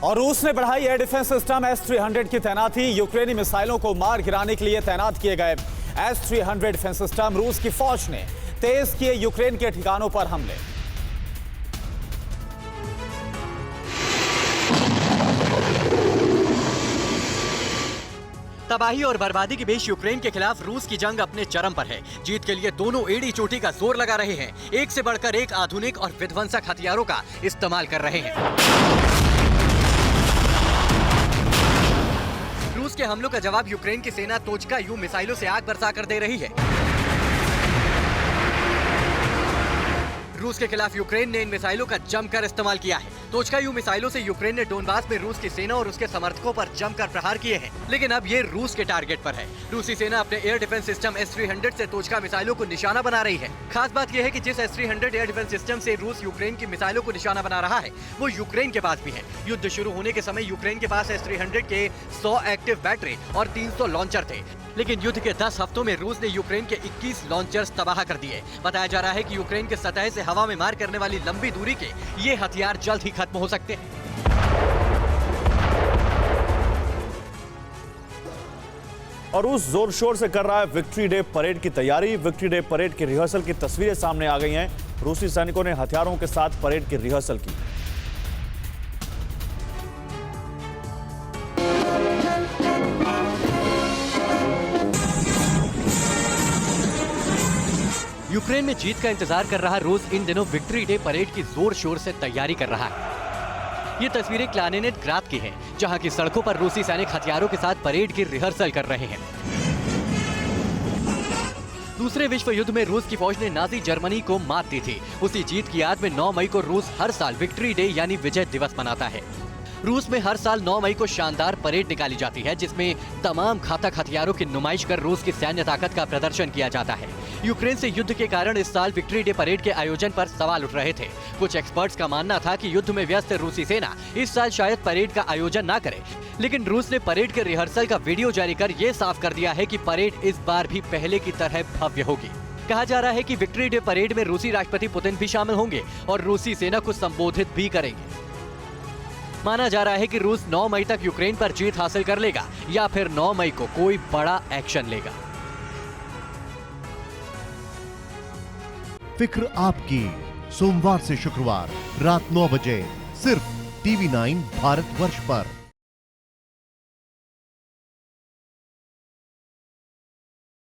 और रूस ने बढ़ाई एयर डिफेंस सिस्टम S-300 की तैनाती। यूक्रेनी मिसाइलों को मार गिराने के लिए तैनात किए गए S-300 डिफेंस सिस्टम। रूस की फौज ने तेज किए यूक्रेन के ठिकानों पर हमले। तबाही और बर्बादी के बीच यूक्रेन के खिलाफ रूस की जंग अपने चरम पर है। जीत के लिए दोनों एड़ी चोटी का जोर लगा रहे हैं। एक से बढ़कर एक आधुनिक और विध्वंसक हथियारों का इस्तेमाल कर रहे हैं। रूस के हमलों का जवाब यूक्रेन की सेना तोचका यू मिसाइलों से आग बरसा कर दे रही है। रूस के खिलाफ यूक्रेन ने इन मिसाइलों का जमकर इस्तेमाल किया है। तोचका यू मिसाइलों से यूक्रेन ने डोनबास में रूस की सेना और उसके समर्थकों पर जमकर प्रहार किए हैं, लेकिन अब ये रूस के टारगेट पर है। रूसी सेना अपने एयर डिफेंस सिस्टम S-300 से तोचका मिसाइलों को निशाना बना रही है। खास बात यह है कि जिस S-300 एयर डिफेंस सिस्टम से रूस यूक्रेन की मिसाइलों को निशाना बना रहा है, वो यूक्रेन के पास भी है। युद्ध शुरू होने के समय यूक्रेन के पास S-300 के 100 एक्टिव बैटरी और 300 लॉन्चर थे, लेकिन युद्ध के 10 हफ्तों में रूस ने यूक्रेन के 21 लॉन्चर्स तबाह कर दिए। बताया जा रहा है कि यूक्रेन के सतह से हवा में मार करने वाली लंबी दूरी के ये हथियार जल्द ही खत्म हो सकते हैं। और रूस जोर शोर से कर रहा है विक्ट्री डे परेड की तैयारी। विक्ट्री डे परेड की रिहर्सल की तस्वीरें सामने आ गई हैं। रूसी सैनिकों ने हथियारों के साथ परेड की रिहर्सल की। यूक्रेन में जीत का इंतजार कर रहा रूस इन दिनों विक्ट्री डे परेड की जोर शोर से तैयारी कर रहा है। ये तस्वीरें क्लानेनिग्राद की हैं, जहां की सड़कों पर रूसी सैनिक हथियारों के साथ परेड की रिहर्सल कर रहे हैं। दूसरे विश्व युद्ध में रूस की फौज ने नाजी जर्मनी को मात दी थी। उसी जीत की याद में 9 मई को रूस हर साल विक्ट्री डे यानी विजय दिवस मनाता है। रूस में हर साल 9 मई को शानदार परेड निकाली जाती है, जिसमें तमाम घातक हथियारों की नुमाइश कर रूस की सैन्य ताकत का प्रदर्शन किया जाता है। यूक्रेन से युद्ध के कारण इस साल विक्ट्री डे परेड के आयोजन पर सवाल उठ रहे थे। कुछ एक्सपर्ट्स का मानना था कि युद्ध में व्यस्त रूसी सेना इस साल शायद परेड का आयोजन ना करे, लेकिन रूस ने परेड के रिहर्सल का वीडियो जारी कर ये साफ कर दिया है कि परेड इस बार भी पहले की तरह भव्य होगी। कहा जा रहा है कि विक्ट्री डे परेड में रूसी राष्ट्रपति पुतिन भी शामिल होंगे और रूसी सेना को संबोधित भी करेंगे। माना जा रहा है कि रूस 9 मई तक यूक्रेन पर जीत हासिल कर लेगा या फिर 9 मई को कोई बड़ा एक्शन लेगा। फिक्र आपकी, सोमवार से शुक्रवार रात 9 बजे सिर्फ TV9 भारतवर्ष पर।